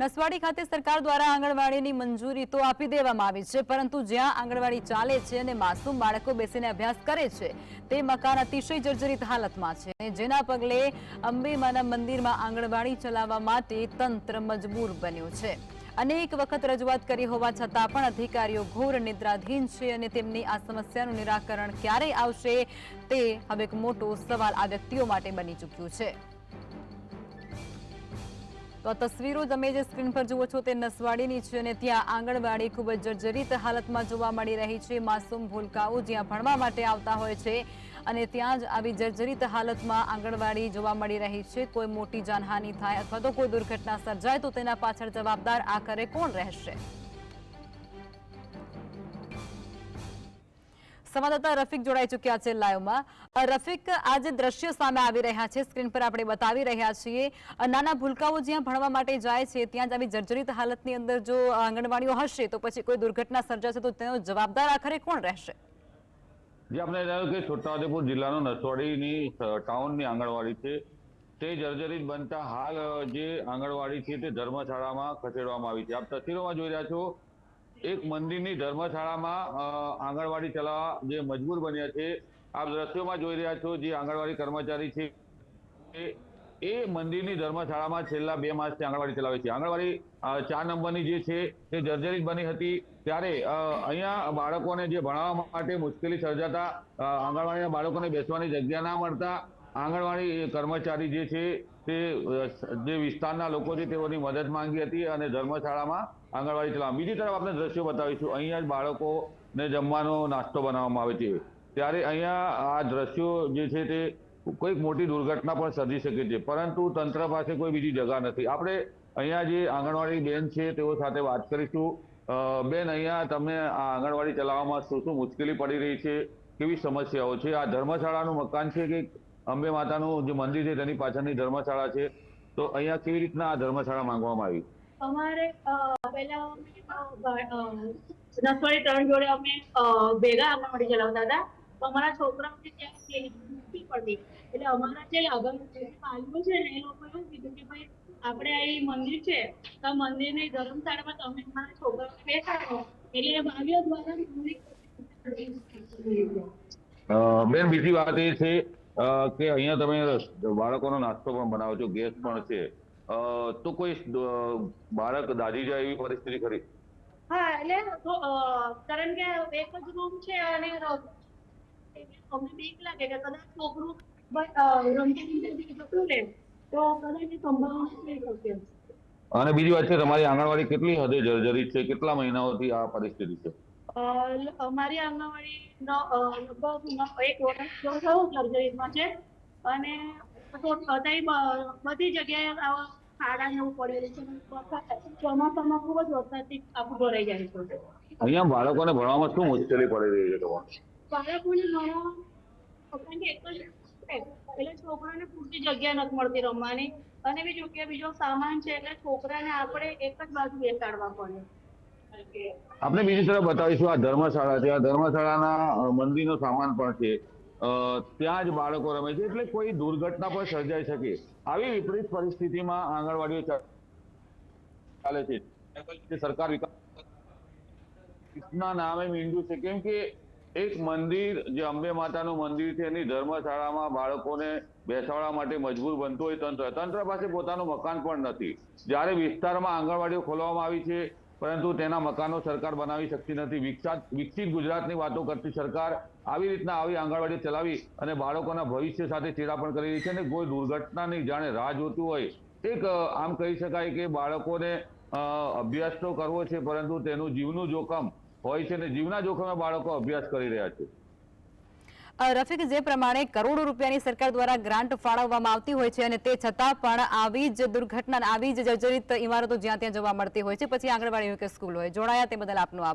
નસવાડી ખાતે સરકાર દ્વારા આંગણવાડીની મંજૂરી તો આપી દેવામાં આવી છે, પરંતુ જ્યાં આંગણવાડી ચાલે છે અને માસૂમ બાળકો બેસીને અભ્યાસ કરે છે તે મકાન અતિશય જર્જરિત હાલતમાં છે, જેના પગલે અંબેમાના મંદિરમાં આંગણવાડી ચલાવવા માટે તંત્ર મજબૂર બન્યું છે। અનેક વખત રજૂઆત કરી હોવા છતાં પણ અધિકારીઓ ઘોર નિદ્રાધીન છે અને તેમની આ સમસ્યાનું નિરાકરણ ક્યારે આવશે તે હવે એક મોટો સવાલ આ વ્યક્તિઓ માટે બની ચૂક્યું છે। તો આ તસવીરો તમે જે સ્ક્રીન પર જુઓ છો તે નસવાડીની છે અને ત્યાં આંગણવાડી ખૂબ જ જર્જરિત હાલતમાં જોવા મળી રહી છે। માસૂમ ભૂલકાઓ જ્યાં ભણવા માટે આવતા હોય છે અને ત્યાં જ આવી જર્જરિત હાલતમાં આંગણવાડી જોવા મળી રહી છે। કોઈ મોટી જાનહાનિ થાય અથવા તો કોઈ દુર્ઘટના સર્જાય તો તેના પાછળ જવાબદાર આખરે કોણ રહેશે? સંવાદદાતા રફીક જોડાઈ ચૂક્યા છે લાઈવમાં। રફીક, આ જે દ્રશ્ય સામે આવી રહ્યા છે સ્ક્રીન પર આપણે બતાવી રહ્યા છીએ, નાના ભૂલકાઓ જ્યાં ભણવા માટે જાય છે ત્યાં જ આવી જર્જરિત હાલતની અંદર જો આંગણવાડીઓ હશે તો પછી કોઈ દુર્ઘટના સર્જાશે તો તેનો જવાબદાર આખરે કોણ રહેશે? જે આપણે જાણ્યું કે છોટાઉદેપુર જિલ્લાનો નસવાડીની ટાઉનની આંગણવાડી છે તે જર્જરિત બનતા હાલ જે આંગણવાડી છે તે ધર્મશાળામાં ખસેડવામાં આવી છે। આપ તસવીરોમાં જોઈ રહ્યા છો, એક મંદિરની ધર્મશાળામાં આંગણવાડી ચલાવવા જે મજબૂર બન્યા છે। આપ દ્રશ્યોમાં જોઈ રહ્યા છો, જે આંગણવાડી કર્મચારી છે એ મંદિરની ધર્મશાળામાં છેલ્લા 2 માસથી આંગણવાડી ચલાવે છે। આંગણવાડી 4 નંબરની જે છે તે જર્જરિત બની હતી, ત્યારે અહીંયા બાળકોને જે ભણાવવા માટે મુશ્કેલી સર્જાતા આંગણવાડીના બાળકોને બેસવાની જગ્યા ના મળતા આંગણવાડી કર્મચારી જે છે તે જે વિસ્તારના લોકો છે તેઓની મદદ માંગી હતી અને ધર્મશાળામાં આંગણવાડી ચલાવવા। બીજી તરફ આપણે દ્રશ્યો બતાવીશું, અહીંયા જ બાળકોને જમવાનો નાસ્તો બનાવવામાં આવે છે, ત્યારે અહીંયા આ દ્રશ્યો જે છે તે કોઈક મોટી દુર્ઘટના પણ સર્જી શકે છે, પરંતુ તંત્ર પાસે કોઈ બીજી જગા નથી। આપણે અહીંયા જે આંગણવાડી બેન છે તેઓ સાથે વાત કરીશું। બેન, અહીંયા તમને આ આંગણવાડી ચલાવવામાં શું શું મુશ્કેલી પડી રહી છે, કેવી સમસ્યાઓ છે? આ ધર્મશાળાનું મકાન છે કે અંબે માતાનું જે મંદિર છે તેની પાછળની ધર્મશાળા છે, તો અહીંયા કેવી રીતના આ ધર્મશાળા માંગવામાં આવી? અમારે પહેલા નસવાડી 3 જોડે અમે ભેગા આંગણવાડી ચલાવતા હતા, તો અમારા છોકરાઓને ત્યાં નથી પડતી, એટલે અમારા જે આગળ છે ને એ લોકો એવું કીધું કે ભાઈ આપણે અહીં મંદિર છે તો આ મંદિરની ધર્મશાળામાં તમે અમારા છોકરાઓને બેસાડો, એટલે ભાઈઓ દ્વારા બેન, બીજી વાત એ છે કે અહીંયા તમે બાળકોનો નાસ્તો પણ બનાવો છો, ગેસ પણ છે, તો કોઈ બાળક દાઝી જાય એવી પરિસ્થિતિ ખરી? હા, એટલે કારણ કે એક જ રૂમ છે અને અમને બીક લાગે કે કદાચ છોકરું રમતી જતું રહે તો કદાચ સંભાવના થઈ શકે। અને બીજી વાત છે, તમારી આંગણવાડી કેટલી હદે જર્જરિત છે? કેટલા મહિનાઓથી આ પરિસ્થિતિ છે? અમારી આંગણવાડી લગભગ 1 વર્ષ થયું સર્જરીમાં છે અને બધી જગ્યાએ આવા ખાડા ને એવું પડેલું છે। ચોમાસામાં ખૂબ જ વરસાદથી આખું ભરાઈ જાય છે। અહીંયા બાળકોને ભણવામાં શું મુશ્કેલી પડી રહી છે તમારે? બાળકોને ભણવામાં કારણ કે એક જ એટલે છોકરાને પૂરતી જગ્યા નથી મળતી રમવાની, અને બીજું કે બીજો સામાન છે એટલે છોકરાને આપણે એક જ બાજુ બેસાડવા પડે। આપણે બીજી તરફ બતાવીશું, આ ધર્મશાળા છે, આ ધર્મશાળાના મંદિરનો સામાન પણ છે, ત્યાં જ બાળકો રમે છે, એટલે કોઈ દુર્ઘટના પણ સર્જાઈ શકે। આવી વિપરીત પરિસ્થિતિમાં આંગણવાડીઓ ચાલે છે। સરકાર વિકાસના નામે મીંડું છે, કેમ કે એક મંદિર જે અંબે માતાનું મંદિર છે એની ધર્મશાળામાં બાળકોને બેસાડવા માટે મજબૂર બનતું હોય તંત્ર પાસે પોતાનું મકાન પણ નથી। જ્યારે વિસ્તારમાં આંગણવાડીઓ ખોલવામાં આવી છે પરંતુ તેના મકાનો સરકાર બનાવી શકતી નથી। વિકસિત ગુજરાતની વાતો કરતી સરકાર આવી રીતના આવી આંગણવાડી ચલાવી અને બાળકોના ભવિષ્ય સાથે ચેડા પણ કરી રહી છે અને કોઈ દુર્ઘટનાની જાણે રાહ જોતું હોય। એક આમ કહી શકાય કે બાળકોને અભ્યાસ તો કરવો છે પરંતુ તેનું જીવનું જોખમ હોય છે અને જીવના જોખમે બાળકો અભ્યાસ કરી રહ્યા છે। રફીક, જે પ્રમાણે કરોડો રૂપિયાની સરકાર દ્વારા ગ્રાન્ટ ફાળવવામાં આવતી હોય છે અને તે છતાં પણ આવી જ દુર્ઘટના, આવી જ જર્જરિત ઇમારતો જ્યાં ત્યાં જોવા મળતી હોય છે, પછી આંગણવાડી હોય કે સ્કૂલ હોય, જોડાયા તે બદલ આપનો આભાર।